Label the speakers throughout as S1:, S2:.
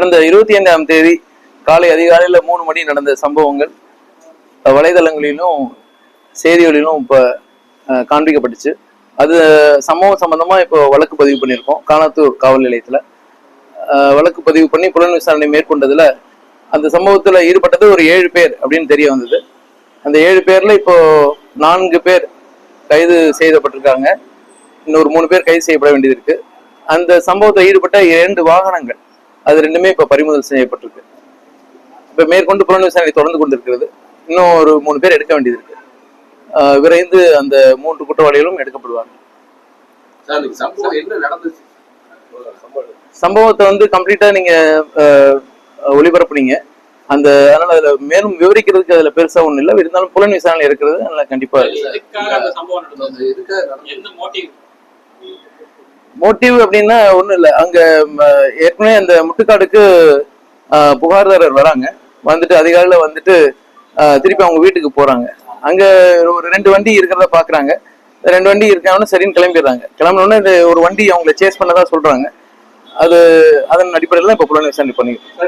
S1: கடந்த 25ஆம் தேதி காலை அதிகாலையில 3 மணி நடந்த சம்பவங்கள் வலைதளங்களிலும் செய்திகளிலும் இப்ப காண்பிக்கப்பட்டுச்சு. அது சம்பவம் சம்பந்தமா இப்போ வழக்கு பதிவு பண்ணியிருக்கோம். காணாத்தூர் காவல் நிலையத்துல வழக்கு பதிவு பண்ணி புலன் விசாரணை மேற்கொண்டதுல அந்த சம்பவத்துல ஈடுபட்டது ஒரு 7 பேர் அப்படின்னு தெரிய வந்தது. அந்த 7 பேர்ல இப்போ 4 பேர் கைது செய்யப்பட்டிருக்காங்க. இன்னொரு 3 பேர் கைது செய்யப்பட வேண்டியது இருக்கு. அந்த சம்பவத்தில் ஈடுபட்ட 2 வாகனங்கள் அது 2மே இப்ப பறிமுதல் செய்யப்பட்டிருக்கு. இப்ப மேற்கொண்டு புலன் விசாரணை தொடர்ந்து கொண்டிருக்கிறது. இன்னும் ஒரு 3 பேர் எடுக்க வேண்டியது இருக்கு. விரைந்து அந்த 3 குற்றவாளிகளும் எடுக்கப்படுவாங்க. சம்பவத்தை வந்து கம்ப்ளீட்டா நீங்க ஒளிபரப்புனீங்க. அதனால அதுல மேலும் விவரிக்கிறதுக்கு அதுல பெருசா ஒண்ணு இல்லை. இருந்தாலும் புலன் விசாரணை இருக்கிறது அதனால கண்டிப்பா மோட்டிவ் அப்படின்னா ஒண்ணும் இல்லை. அங்க ஏற்கனவே அந்த முட்டுக்காடுக்கு புகார்தாரர் வராங்க. வந்துட்டு அதிகாலையில வந்துட்டு திருப்பி அவங்க வீட்டுக்கு போறாங்க. அங்க ஒரு 2 வண்டி இருக்கிறத பாக்குறாங்க. 2 வண்டி இருக்காங்கன்னு சரின்னு கிளம்பிடுறாங்க. கிளம்பினோடனே இந்த ஒரு வண்டி அவங்களை சேஸ் பண்ணதா சொல்றாங்க. அது அதன் அடிப்படையில் தான் இப்ப புலன் விசாரணை பண்ணிருக்கோம்.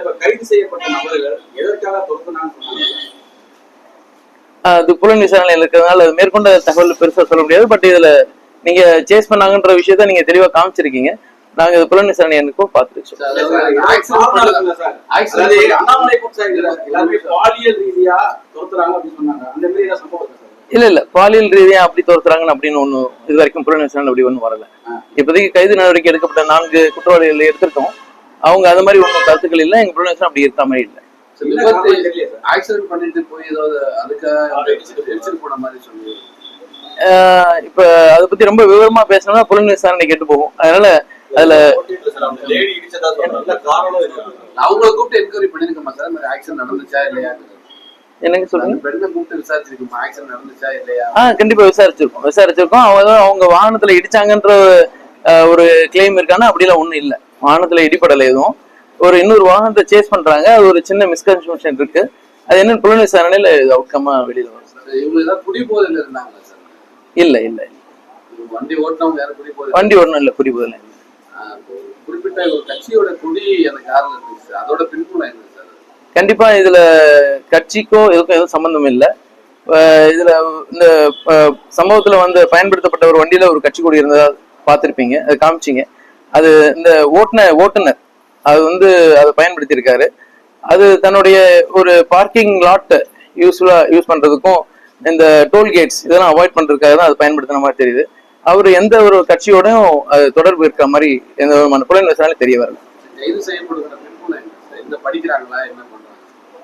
S1: அது புலன் விசாரணையில் இருக்கிறதுனால அது மேற்கொண்ட தகவல் பெருசா சொல்ல முடியாது. பட் இதுல நீங்க சேஸ் பண்ணாங்கன்ற விஷயத்த நீங்க தெளிவா காமிச்சிருக்கீங்க. நாங்க இது புலன் விசாரணை எனக்கும் பார்த்துருச்சோம். இல்ல பாலியல் ரீதியா அப்படி தோற்றாங்கன்னு அப்படின்னு ஒண்ணு இது வரைக்கும் புலன் விசாரணை அப்படி ஒண்ணும் வரல. இப்போதைக்கு கைது நடவடிக்கை எடுக்கப்பட்ட 4 குற்றவாளிகள் எடுத்திருக்கோம். அவங்க அது மாதிரி ஒன்றும் கருத்துக்கள் இல்லை. எங்க புலன் விசாரணை அப்படி இருக்க மாதிரி இல்லை. இப்ப அதை பத்தி ரொம்ப விவரமா பேசணும்னா புலன் விசாரணை கேட்டு போகும். அதனால அதுல
S2: அவங்களை கூப்பிட்டு என்கொயரி பண்ணிருக்கோமா சார்? ஆக்சிடென்ட் நடந்துச்சா இல்லையா?
S1: என்னங்க சொல்லுங்க.
S2: பெண்ணை கூப்பிட்டு விசாரிச்சிருக்கோமா? ஆக்சிடென்ட் நடந்துச்சா இல்லையா?
S1: கண்டிப்பா விசாரிச்சிருக்கோம். அவங்க வாகனத்துல இடிச்சாங்கன்ற ஒரு கிளைம் இருக்கானா அப்படிலாம் ஒண்ணும் இல்லை. வாகனத்துல இடிப்படலை எதுவும். ஒரு இன்னொரு வாகனத்தை சேஸ் பண்றாங்க. அது ஒரு சின்ன மிஸ்கன்செப்ஷன் இருக்கு. அது என்ன புலன் விசாரணையில அவுட்கமா வெளியில வரும்.
S2: இவங்க ஏதாவது குடிபோதையில இருந்தாங்களா சார்?
S1: இல்ல
S2: வண்டி ஓட்டணும் வேற குடிபோதை?
S1: வண்டி ஓட்டணும் இல்ல, குடிபோதையில.
S2: குறிப்பிட்ட ஒரு கட்சியோட கொடி அந்த கார்ல இருந்துச்சு. அதோட பின்புலம் என்ன சார்?
S1: கண்டிப்பா இதுல கட்சிக்கோ இதுக்கும் எதுவும் சம்பந்தம் இல்லை. இதுல இந்த சம்பவத்துல வந்து பயன்படுத்தப்பட்ட ஒரு வண்டியில ஒரு கட்சி கொடி இருந்ததா பார்த்திருப்பீங்க. அது காமிச்சிங்க. அது இந்த ஓட்டுநர் அது வந்து அதை பயன்படுத்தி இருக்காரு. அது தன்னுடைய ஒரு பார்க்கிங் லாட் யூஸ் பண்றதுக்கும் இந்த டோல்கேட்ஸ் இதெல்லாம் அவாய்ட் பண்றதுக்காக தான் அது பயன்படுத்தின மாதிரி தெரியுது. அவர் எந்த ஒரு கட்சியோடையும் அது தொடர்பு இருக்கிற மாதிரி எந்த விதமான புலன் விசாரணை தெரிய வரல.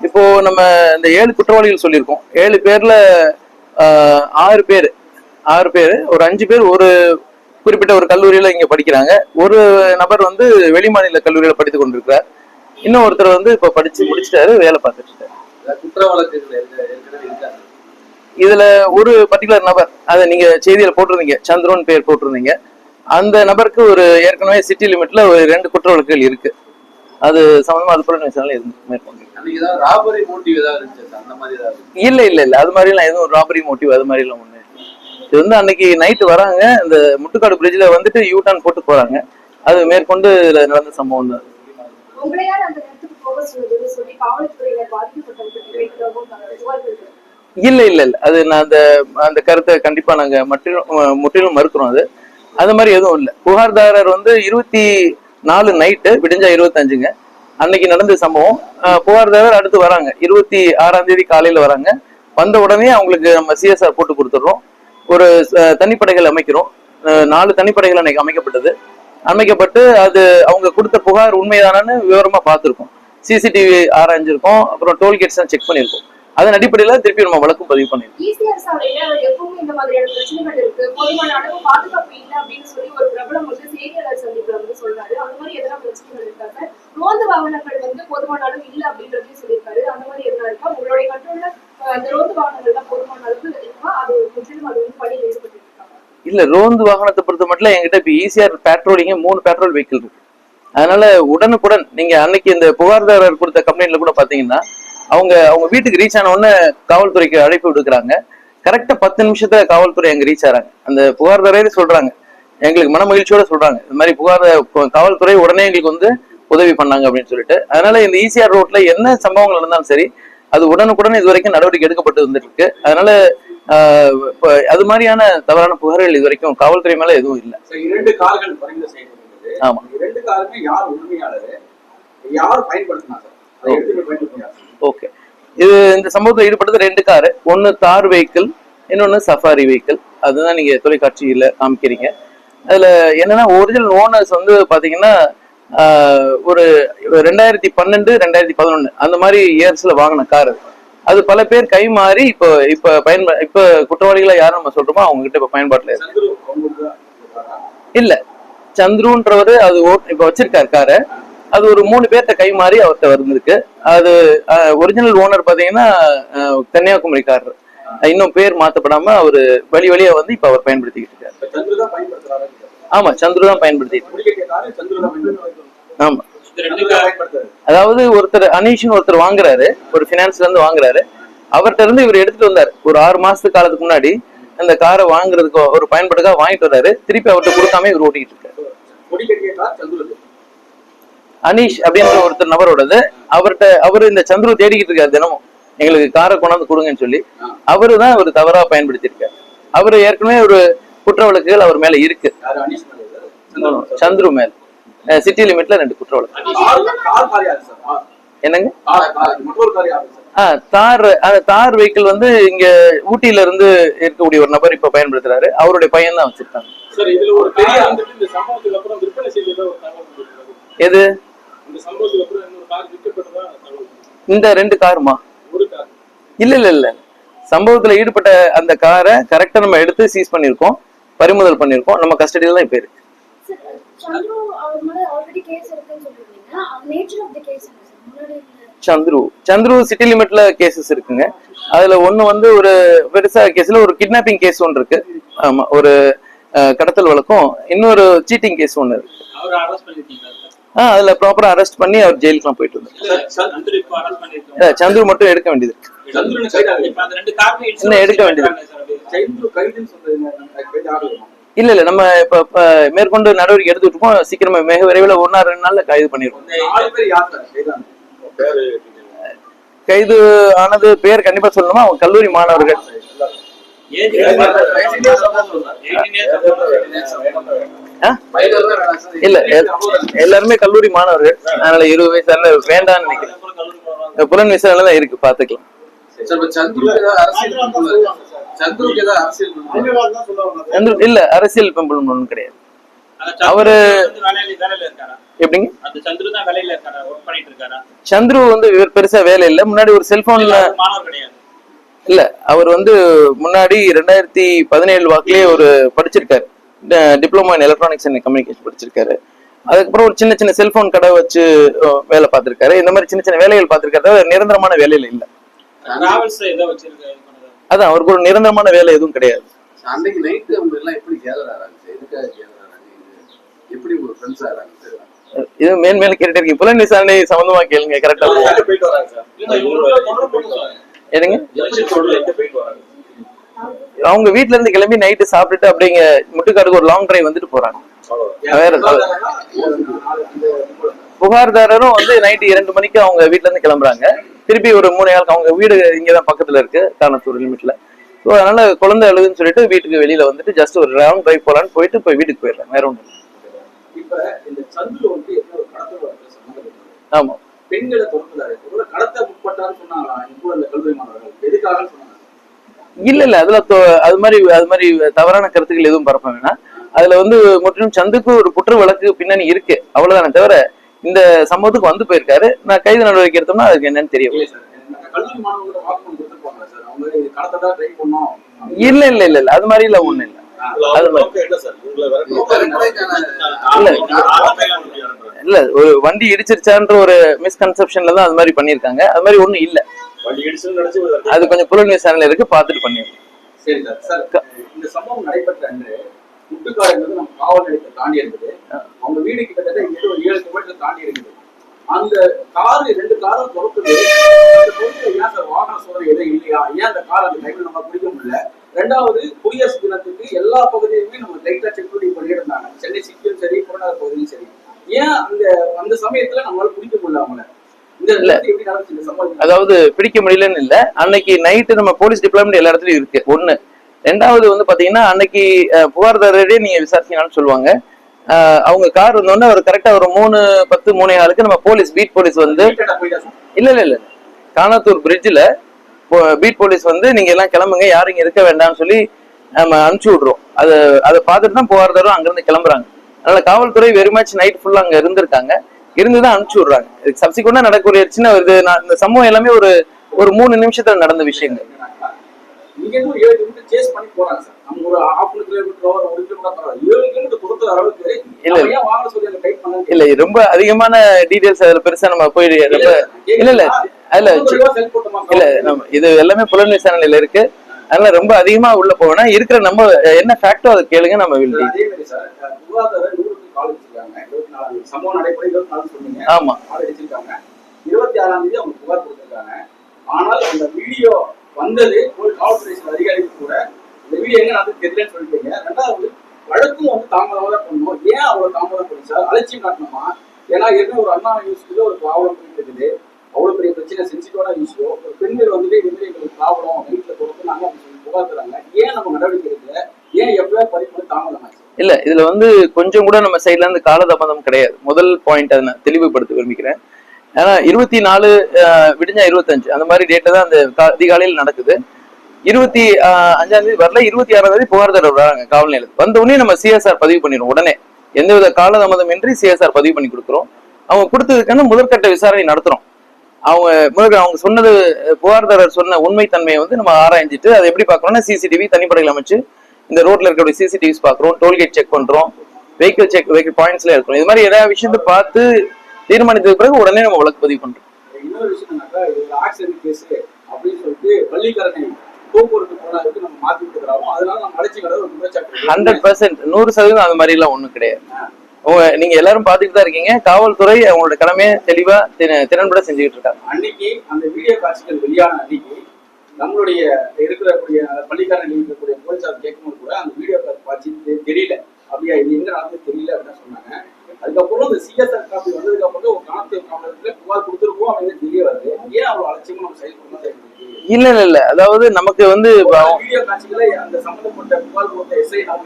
S1: இப்போ நம்ம இந்த 7 குற்றவாளிகள் சொல்லியிருக்கோம். 7 பேர்ல 6 பேர் ஒரு 5 பேர் ஒரு குறிப்பிட்ட ஒரு கல்லூரியில இங்க படிக்கிறாங்க. ஒரு நபர் வந்து வெளிமாநில கல்லூரியில படித்துக் கொண்டிருக்கிறார். இன்னும் ஒருத்தர் வந்து இப்ப படிச்சு முடிச்சுட்டாரு, வேலை பார்த்துட்டு இருக்காரு. இதுல ஒரு பர்டிகுலர் நபர், அதை நீங்க செய்தியில போட்டிருந்தீங்க, சந்திரன் பேர் போட்டிருந்தீங்க. அந்த நபருக்கு ஒரு ஏற்கனவே சிட்டி லிமிட்ல ஒரு 2 குற்ற வழக்குகள் இருக்கு. அது சம்பந்தமா அது புலன் விசாரணை மேற்கொண்டு இல்ல அது மாதிரி எல்லாம் எதுவும் ராபரி மோட்டிவ் அது மாதிரி எல்லாம் ஒண்ணு. இது வந்து அன்னைக்கு நைட்டு வராங்க. இந்த முட்டுக்காடு பிரிட்ஜ்ல வந்துட்டு யூ டர்ன் போட்டு போறாங்க. அது மேற்கொண்டு இதுல நடந்த சம்பவம் தான். இல்ல அது நான் அந்த கருத்தை கண்டிப்பா நாங்க முற்றிலும் மறுக்கிறோம். அது மாதிரி எதுவும் இல்லை. புகார்தாரர் வந்து 24 நைட்டு விடிஞ்சா 25ங்க அன்னைக்கு நடந்த சம்பவம். புகார்தாரர் அடுத்து வராங்க 26ஆம் தேதி காலையில வராங்க. வந்த உடனே அவங்களுக்கு நம்ம சிஎஸ்ஆர் போட்டு கொடுத்துடுறோம். ஒரு தனிப்படைகள் அமைக்கிறோம். 4 தனிப்படைகள் அன்னைக்கு அமைக்கப்பட்டு அது அவங்க கொடுத்த புகார் உண்மைதானு விவரமா பார்த்திருக்கோம். சிசிடிவி ஆராய்ஞ்சிருக்கோம். அப்புறம் டோல்கேட்ஸ் செக் பண்ணிருக்கோம். அதன் அடிப்படையில திருப்பி நம்ம வழக்கு பதிவு பண்ணிருக்கோம். இல்ல ரோந்து வாகனத்தை பொறுத்த மட்டும் என்கிட்ட இப்ப ஈசிஆர் பேட்ரோலிங்க 3 பேட்ரோல் வெஹிக்கிள் இருக்கு. அதனால உடனுக்குடன் நீங்க அன்னைக்கு இந்த புகார்தாரர் கொடுத்த கம்ப்ளைண்ட்ல கூட பாத்தீங்கன்னா அவங்க வீட்டுக்கு ரீச் ஆன உடனே காவல்துறைக்கு அழைப்பு விடுக்கிறாங்க. கரெக்டா 10 நிமிஷத்துல காவல்துறை அங்க ரீச் ஆறாங்க. அந்த புகார்தாரே சொல்றாங்க, எங்களுக்கு மன மகிழ்ச்சியோட சொல்றாங்க, இந்த மாதிரி காவல்துறை உடனே எங்களுக்கு வந்து உதவி பண்ணாங்க அப்படின்னு சொல்லிட்டு. அதனால இந்த ஈசிஆர் ரோட்ல என்ன சம்பவங்கள் நடந்தாலும் சரி, அது உடனுக்குடன் இது வரைக்கும் நடவடிக்கை எடுக்கப்பட்டு வந்துட்டு இருக்கு. அதனால இப்ப அது மாதிரியான தவறான புகார்கள் இது வரைக்கும் காவல்துறை மேல எதுவும் இல்லை.
S2: 2 கார்கள் பறிமுதல் செய்யப்பட்டது.
S1: ஆமா.
S2: 2 காருமே யார் உரிமையாளர், யார் பயன்படுத்தினாங்க? அதை எடுத்து பயன்படுத்தினாங்க.
S1: ஓகே, இது இந்த சம்பவத்தில் ஈடுபட்டது 2 காரு. ஒன்னு தார் வெஹிக்கிள், இன்னொன்னு சஃபாரி வெஹிக்கிள். அதுதான் நீங்க தொலைக்காட்சியில காமிக்கிறீங்க. அதுல என்னன்னா ஒரிஜினல் ஓனர்ஸ் வந்து பாத்தீங்கன்னா ஒரு 2012 2011 அந்த மாதிரி இயர்ஸ்ல வாங்கின கார். அது பல பேர் கை மாறி இப்ப குற்றவாளிகளை யாரும் நம்ம சொல்றோமோ அவங்க கிட்ட இப்ப பயன்பாட்டுல இல்ல. சந்துருன்றவரு அது இப்ப வச்சிருக்காரு காரை. அது ஒரு 3 பேர்த்த கை மாறி அவர்கிட்ட வந்திருக்கு. அது ஒரிஜினல் ஓனர் பாத்தீங்கன்னா கன்னியாகுமரிக்காரர். இன்னும் பேர் மாத்தப்படாம அவரு வழியா வந்து இப்ப அவர் பயன்படுத்திக்கிட்டு இருக்காரு. ஆமா, சந்துரு தான் பயன்படுத்திட்டு. ஆமா, அதாவது ஒருத்தர் அனீஷ்னு ஒருத்தர் வாங்குறாரு, ஒரு பினான்ஸ்ல இருந்து வாங்குறாரு. அவர்கிட்ட இருந்து இவர் எடுத்துட்டு வந்தாரு ஒரு 6 மாசத்துக்கு காலத்துக்கு முன்னாடி. அந்த காரை வாங்குறதுக்கு ஒரு பயன்பாடுக்காக வாங்கிட்டு வர்றாரு. திருப்பி அவர்கிட்ட கொடுக்காம இவர் ஓட்டிக்கிட்டு இருக்காரு. அனீஷ் அப்படின்ற ஒருத்தர் நபரோடது. அவரு இந்த சந்துரு தேடிக்கிட்டு இருக்காரு தினமும், எங்களுக்கு காரை கொண்டாந்து கொடுங்கன்னு சொல்லி. அவருதான் அவர் தவறா பயன்படுத்தியிருக்காரு. அவரு ஏற்கனவே ஒரு குற்ற வழக்குகள் அவர் மேல இருக்கு. சந்துரு மேல சிட்டி லிமிட்ல 2 குற்ற வழக்கு. என்னங்க? தார் வெஹிக்கிள் வந்து இங்க ஊட்டியில இருந்து இருக்கக்கூடிய ஒரு நபர் இப்ப பயன்படுத்துறாரு. அவருடைய பையன் தான் வச்சிருக்காங்க. எது இந்த 2 காருமா? இல்ல, சம்பவத்துல ஈடுபட்ட அந்த காரை கரெக்டா நம்ம எடுத்து சீஸ் பண்ணிருக்கோம், பறிமுதல் பண்ணிருக்கோம். நம்ம கஸ்டடியில தான் இப்ப இருக்கு. சந்துரு சிட்டி லிமிட்ல கேசஸ் இருக்குங்க. அதுல ஒண்ணு வந்து ஒரு பெருசா கேஸ்ல ஒரு கிட்னாப்பிங் கேஸ் ஒன்று இருக்கு. ஆமா, ஒரு கடத்தல் வழக்கம், இன்னொரு சீட்டிங் கேஸ் ஒண்ணு இருக்கு. அதுல ப்ராப்பரா அரெஸ்ட் பண்ணி அவர் ஜெயிலுக்குலாம் போயிட்டு வந்தார். சந்துரு மட்டும் எடுக்க வேண்டியது இருக்கு. இன்னும் எடுக்க வேண்டியது. இல்ல, நம்ம இப்ப மேற்கொண்டு நடவடிக்கை எடுத்துட்டு இருக்கோம். சீக்கிரமா மிக விரைவில் 1-2 நாள்ல கைது பண்ணிருக்கோம். கைது ஆனது பேர் கண்டிப்பா சொல்லணுமா? அவங்க கல்லூரி மாணவர்கள். இல்ல, எல்லாருமே கல்லூரி மாணவர்கள். அதனால 20 வயசு வேண்டாம்னு நினைக்கிறேன். புலன் விசாரணை தான் இருக்கு, பாத்துக்கலாம். இல்ல, அரசியல் பெம்பலம் ஒண்ணும் கிடையாது. அவரு எப்படிங்க? சந்துரு வந்து இவர் பெருசா வேலை இல்ல. முன்னாடி ஒரு செல்போன்ல இல்ல, அவர் வந்து முன்னாடி 2017 வாக்குலயே ஒரு படிச்சிருக்காரு, diploma in electronics and communication படிச்சிருக்காரு. அதுக்கப்புறம் ஒரு சின்ன செல்போன் கடை வச்சு வேலை பார்த்திருக்காரு. இந்த மாதிரி சின்ன வேலைகள் பார்த்திருக்காரு. நிரந்தரமான வேலையில இல்ல. அதான் அவருக்கு ஒரு நிரந்தரமான வேலை எதுவும் கிடையாது.
S2: அன்னைக்கு நைட் அவங்க எல்லாம் எப்படி கேதர் ஆறாங்க? எதுக்காக கேதர் ஆறாங்க? எப்படி ஒரு ஃப்ரெண்ட்ஸ் ஆறாங்க?
S1: இது மேல் கேட்டுட்டு இருக்கு. புலன் விசாரணை சம்பந்தமா கேளுங்க. கரெக்டா
S2: போயிட்டு வராங்க சார்.
S1: எதுங்க? அவங்க வீட்டுல இருந்து கிளம்பி நைட்டு சாப்பிட்டுட்டு அப்படிங்க முட்டுக்காடுக்கு ஒரு லாங் டிரைவ் வந்துட்டு போறாங்க. வேற புகார்தாரரும் வந்து நைட்டு 2 மணிக்கு அவங்க வீட்டுல இருந்து கிளம்புறாங்க. திருப்பி ஒரு 3 நாளுக்கு அவங்க வீடு இங்கதான் பக்கத்துல இருக்கு, காரணத்தூர் லிமிட்ல. ஸோ அதனால குழந்தை அழுதுன்னு சொல்லிட்டு வீட்டுக்கு வெளியில வந்துட்டு ஜஸ்ட் ஒரு ரவுண்ட் டிரைவ் போலான்னு போயிட்டு போய் வீட்டுக்கு போயிடுறாங்க. வேற ஒன்று. ஆமா,
S2: பெண்களை கடத்த முற்பட்டான்னு சொன்னாங்களா கல்லூரி மாணவர்கள்? எதுக்காக சொன்னாங்க?
S1: இல்ல, அதுல அது மாதிரி தவறான கருத்துக்கள் எதுவும் பரப்ப வேணாம். அதுல வந்து முற்றிலும் சந்துக்கு ஒரு குற்ற வழக்கு பின்னணி இருக்கு, அவ்வளவுதானே தவிர இந்த சம்பவத்துக்கு வந்து போயிருக்காரு. நான் கைது நடவடிக்கை எடுத்தோம்னா அதுக்கு என்னன்னு தெரியும். இல்ல, அது மாதிரி இல்ல, ஒண்ணு இல்ல. இல்ல, ஒரு வண்டி இடிச்சிருச்சான்ற ஒரு மிஸ்கன்செப்ஷன்ல தான் அது மாதிரி பண்ணிருக்காங்க. அது மாதிரி ஒண்ணும் இல்ல. அது கொஞ்சம் புலன் விசாரணை இருக்கு, பாத்துட்டு பண்ணிருக்கோம்.
S2: சரி சார். இந்த சம்பவம் நடைபெற்ற அன்று முட்டுக்காடு என்பது நம்ம காவல் நிலையத்தை தாண்டி இருக்குது. அவங்க வீடு கிட்டத்தட்ட 7 கிலோமீட்டர் தாண்டி இருக்குது. அந்த காரு 2 காரும் தொடர்ந்து அந்த பொருட்கள் ஏன் சார் வாகன சோதனை எதுவும் இல்லையா? ஏன் அந்த கார் அந்த டைம்ல நம்ம பிடிக்க முடியல? 2வது, குடியரசு தினத்துக்கு எல்லா பகுதியுமே நம்ம லைட்டா செக்யூரிட்டி பண்ணிட்டு இருந்தாங்க. சென்னை சிட்டியும் சரி, புறநகர் பகுதியும் சரி. ஏன் அந்த அந்த சமயத்துல நம்மளால பிடிக்க முடியல அவங்கள?
S1: அதாவது பிடிக்க முடியலன்னு இல்ல, அன்னைக்கு நைட்டு நம்ம போலீஸ் டிபார்ட்மெண்ட் எல்லா இடத்துலயும் இருக்கு ஒண்ணு. ரெண்டாவது வந்து பாத்தீங்கன்னா அன்னைக்கு புகார்தாரரே நீங்க விசாரிச்சீங்கன்னு சொல்லுவாங்க. அவங்க கார் வந்தோடனே அவர் கரெக்டா ஒரு 3:10 3:15 நம்ம போலீஸ் பீட் போலீஸ் வந்து இல்ல காணாத்தூர் பிரிட்ஜ்ல பீட் போலீஸ் வந்து நீங்க எல்லாம் கிளம்புங்க, யாரும் இங்க இருக்க வேண்டாம்னு சொல்லி நம்ம அனுப்பிச்சு விடுறோம். அதை பார்த்துட்டு தான் புகார்தாரும் அங்கிருந்து கிளம்புறாங்க. அதனால காவல்துறை வெரி மச் நைட் ஃபுல்லா அங்க இருந்திருக்காங்க, இருந்துதான் அனுப்பிச்சு விடுறாங்க. சப்சிக்வெண்டா நடக்கக்கூடிய சின்ன இது இந்த சம்பவம் எல்லாமே ஒரு 3 நிமிஷத்துல நடந்த விஷயங்கள். இல்ல ரொம்ப அதிகமான டீடைல்ஸ் அதுல பெருசா நம்ம போய் இல்ல அதுல இல்ல நம்ம இது எல்லாமே புலன் விசாரணையில இருக்கு. அதனால ரொம்ப அதிகமா உள்ள போவேன்னா இருக்கிற நம்ம என்ன ஃபேக்டோ அதை கேளுங்க. நம்ம
S2: சம்பவம் நடைபெற 24 சொன்னீங்க.
S1: ஆமா
S2: 26ஆம் தேதி அவங்க புகார் கொடுத்திருக்காங்க. ஆனால் அந்த வீடியோ வந்தது ஒரு காவல்துறை அதிகாரிகள் கூட இந்த வீடியோ எங்க நடந்து தெரியலன்னு சொல்லிட்டீங்க. ரெண்டாவது வழக்கும் வந்து தாமதமாக தான் பண்ணணும். ஏன் அவ்வளவு தாமதம் பண்ணி சார்? அலட்சியம் காட்டணுமா? ஏன்னா ஏற்கனவே ஒரு அண்ணா யூஸ்ல ஒரு ப்ராப்ளம் பண்ணிட்டு இருக்குது. அவ்வளவு பெரிய பிரச்சனை, சென்சிட்டிவான இஷ்யூ. ஒரு பெண்கள் வந்துட்டு இது மாதிரி எங்களுக்கு ப்ராப்ளம் வீட்டுல கொடுத்து நாங்க சொல்லி புகார் தராங்க. ஏன் நம்ம நடவடிக்கை எடுக்கல? ஏன் எப்படியாவது பதிவு தாமதம் ஆச்சு?
S1: இல்ல இதுல வந்து கொஞ்சம் கூட நம்ம சைட்ல இருந்து காலதாமதம் கிடையாது. முதல் பாயிண்ட் அதை நான் தெளிவுபடுத்த விரும்புகிறேன். ஏன்னா 24 விடிஞ்சா 25 அந்த மாதிரி டேட்ல தான் அந்த அதிகாலையில் நடக்குது. 25ஆம் தேதி வரல, 26ஆம் தேதி புகார்தாரர் வராங்க காவல் நிலையத்துக்கு. வந்த உடனே நம்ம சிஎஸ்ஆர் பதிவு பண்ணிடுவோம். உடனே எந்தவித காலதாமதம் இன்றி சிஎஸ்ஆர் பதிவு பண்ணி கொடுக்குறோம். அவங்க கொடுத்ததுக்கான முதற்கட்ட விசாரணை நடத்துறோம். அவங்க சொன்னது புகார்தாரர் சொன்ன உண்மைத்தன்மையை வந்து நம்ம ஆராய்ஞ்சிட்டு அதை எப்படி பார்க்கணும்னா சிசிடிவி தனிப்படையில் அமைச்சு இந்த ரோட்ல இருக்கக்கூடிய சிசிடிவிஸ் பாக்குறோம், டோல்கேட் செக் பண்றோம், வெஹிக்கிள் பாயிண்ட்ஸ்ல இருக்கிறோம். இது மாதிரி ஏதாவது விஷயத்தை பார்த்து தீர்மானித்ததுக்கு பிறகு உடனே நம்ம வழக்கு பதிவு பண்றோம்.
S2: இன்னொரு விஷயம் என்னக்கா, இது ஆக்சிடென்ட் கேஸ் அப்படின்னு சொல்லிட்டு பள்ளிக்கரணை போக்குவரத்து போனதுக்கு நம்ம மாத்தி விட்டுக்கிறோம். அதனால நம்ம அழைச்சி வர ஒரு குற்றச்சாட்டு
S1: 100% 100% அந்த மாதிரி எல்லாம் ஒண்ணும் கிடையாது. நீங்க எல்லாரும் பாத்துட்டு தான் இருக்கீங்க. காவல்துறை அவங்களோட கடமையை தெளிவா திறன்பட செஞ்சுக்கிட்டு இருக்காங்க.
S2: அன்னைக்கு அந்த வீடியோ காட்சிகள் வெளியான அன்னைக்கு நம்மளுடைய இருக்கக்கூடிய பள்ளிக்காரர்கள் இருக்கக்கூடிய போலீசார் கேட்கும்போது கூட அந்த வீடியோ காட்சி தெரியல, அப்படியா இது எங்க நடந்து தெரியல அப்படின்னு சொன்னாங்க. அதுக்கப்புறம் இந்த சிஎஸ்ஆர் காப்பி வந்ததுக்கு அப்புறம் ஒரு காணாத்தூர் காவலத்துல புகார் கொடுத்துருக்கோம் அப்படின்னு தெரிய வருது. ஏன் அவ்வளவு அலட்சியமா நம்ம செயல்படுறது?
S1: இல்ல அதாவது நமக்கு வந்து
S2: வீடியோ காட்சிகளை அந்த சம்பந்தப்பட்ட புகார் கொடுத்த எஸ்ஐ நம்ம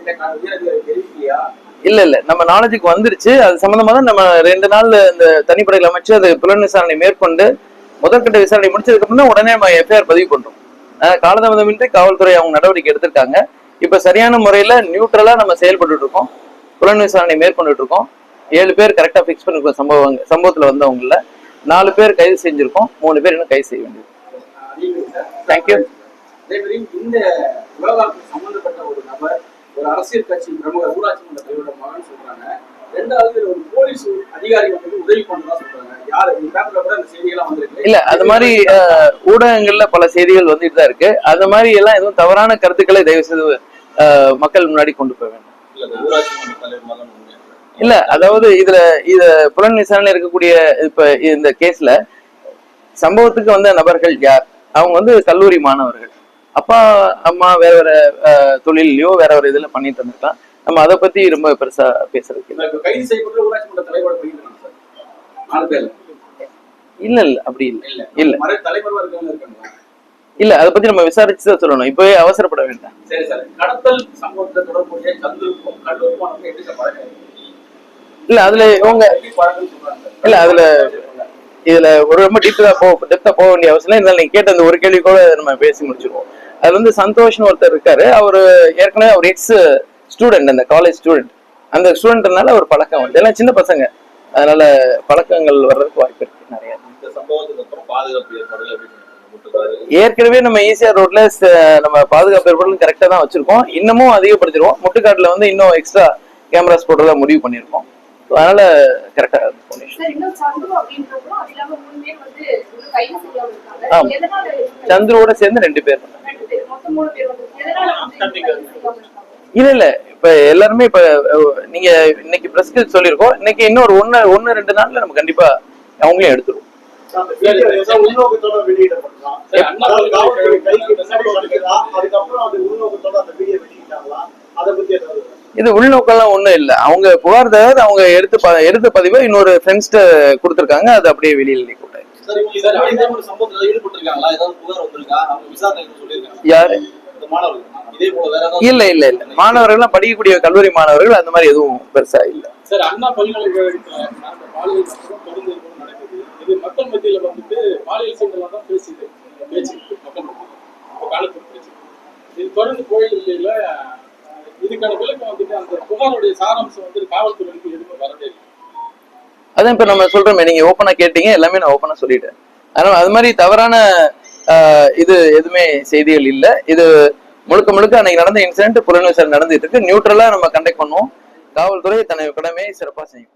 S2: தெரிவிக்கலையா?
S1: இல்ல நம்ம நாலேஜுக்கு வந்துருச்சு. அது சம்பந்தமா தான் நம்ம 2 நாள் இந்த தனிப்படையில் அமைச்சு அது புலன் விசாரணை மேற்கொண்டு முதற்கட்ட விசாரணை முடிச்சதுக்கு அப்புறம் தான் உடனே நம்ம எஃப்ஐஆர் பதிவு பண்றோம். காலதாமதமின்றி காவல்துறை அவங்க நடவடிக்கை எடுத்திருக்காங்க. இப்ப சரியான முறையில நியூட்ரலா நம்ம செயல்பட்டு இருக்கோம். புலன் விசாரணை மேற்கொண்டு இருக்கோம். 7 பேர் கரெக்டா பிக்ஸ் பண்ணிருக்கோம். சம்பவத்துல வந்தவங்கள 4 பேர் கைது செஞ்சிருக்கோம். 3 பேர் இன்னும் கைது செய்ய வேண்டியது. தேங்க்யூ.
S2: அதே மாதிரி இந்த விவகாரத்துக்கு சம்பந்தப்பட்ட ஒரு நபர் ஒரு அரசியல் கட்சி பிரமுக ஊராட்சி மன்ற தலைவரோட மகன் சொல்றாங்க. ரெண்டாவது ஒரு போலீஸ் அதிகாரி வந்து உதவி பண்றதா சொல்றாங்க. யாரு பேப்பர்ல கூட அந்த செய்தியெல்லாம் வந்திருக்கு.
S1: இல்ல அது மாதிரி ஊடகங்கள்ல பல செய்திகள் வந்துட்டு தான் இருக்கு. அது மாதிரி எல்லாம் எதுவும் தவறான கருத்துக்களை தயவு செய்து மக்கள் முன்னாடி கொண்டு போக வேண்டும். இல்ல அதாவது இத புலன் விசாரணை இருக்கக்கூடிய இப்ப இந்த கேஸ்ல சம்பவத்துக்கு வந்த நபர்கள் யார்? அவங்க வந்து கல்லூரி மாணவர்கள். அப்பா அம்மா வேற வேற தொழிலையோ வேற ஒரு இதுல பண்ணிட்டு இருந்திருக்கலாம். நம்ம அதை பத்தி ரொம்ப பெருசா பேசுறதுக்கு இல்ல அப்படி இல்ல இல்ல அதை பத்தி நம்ம விசாரிச்சுதான் சொல்லணும். இப்பவே அவசரப்பட வேண்டாம்.
S2: சரி சார், கடத்தல் சம்பவத்துல தொடர்புடைய சந்திருக்கும் கல்லூரி மாணவர்கள்
S1: இல்ல அதுல இவங்க இல்ல அதுல இதுல ஒரு ரொம்ப டெப்தா போக வேண்டிய அவசியம் இல்லை. நீங்க கேட்ட அந்த ஒரு கேள்வி கூட நம்ம பேசி முடிச்சிருவோம். அதுல வந்து சந்தோஷ்னு ஒருத்தர் இருக்காரு. அவரு ஏற்கனவே அவர் எக்ஸ் ஸ்டூடெண்ட், அந்த காலேஜ் ஸ்டூடெண்ட். அந்த ஸ்டூடெண்ட்னால ஒரு பழக்கம் வந்து எல்லாம் சின்ன பசங்க, அதனால பழக்கங்கள் வர்றதுக்கு வாய்ப்பு இருக்கு நிறைய.
S2: இந்த சம்பவத்துக்கு அப்புறம் பாதுகாப்பு ஏற்பாடுகள்
S1: ஏற்கனவே நம்ம ஈசிஆர் ரோட்ல நம்ம பாதுகாப்பு ஏற்பாடுகள் கரெக்டா தான் வச்சிருக்கோம். இன்னமும் அதிகப்படுத்திடுவோம். முட்டுக்காட்டுல வந்து இன்னும் எக்ஸ்ட்ரா கேமராஸ் போடுறதா முடிவு பண்ணிருக்கோம். அதனால கரெக்டா சந்துருவோட சேர்ந்து 2 பேர். இல்ல இப்ப எல்லாருமே இப்ப நீங்க இன்னைக்கு பிரஸ்க்கு சொல்லிருக்கோம். இன்னைக்கு இன்னொரு 1-2 நாள்ல நம்ம கண்டிப்பா அவங்களையும் எடுத்துருவோம். இது உள்நோக்கம்லாம் ஒண்ணும் இல்லை. அவங்க புகார்தாரர் அவங்க எடுத்த பதிவை இன்னொரு ஃப்ரெண்ட்ஸ்ட கொடுத்துருக்காங்க. அது அப்படியே வெளியில நீக்க கூடாது. யாரு? இல்ல இல்ல இல்ல, மாணவர்கள் படிக்கக்கூடிய கல்லூரி மாணவர்கள் அந்த மாதிரி எதுவும் பெருசா இல்ல.
S3: சார், அண்ணா பல்கலைக்கழகத்துல பாலியல் தொடர்ந்து நடக்குது. இது மக்கள் மத்தியில வந்துட்டு பாலியல் சீண்டலாம் தான் பேசுது, பேச்சு மக்கள் மத்தியில் காலத்துக்கு பேச்சு. இது தொடர்ந்து கோயில்ல இதுக்கான விளக்கம் வந்துட்டு அந்த புகாருடைய சாராம்சம் வந்து காவல்துறைக்கு எதுவுமே வரவே இல்லை.
S1: அதான் இப்ப நம்ம சொல்றோமே, நீங்க ஓப்பனா கேட்டீங்க, எல்லாமே நான் ஓப்பனா சொல்லிட்டேன். அதனால அது மாதிரி தவறான இது எதுவுமே செய்திகள் இல்ல. இது முழுக்க முழுக்க அன்னைக்கு நடந்த இன்சிடென்ட் புலன் விசாரணை நடந்துட்டு இருக்கு. நியூட்ரலா நம்ம கண்டக்ட் பண்ணுவோம். காவல்துறை தன்னை கடமையை சிறப்பா செய்யும்.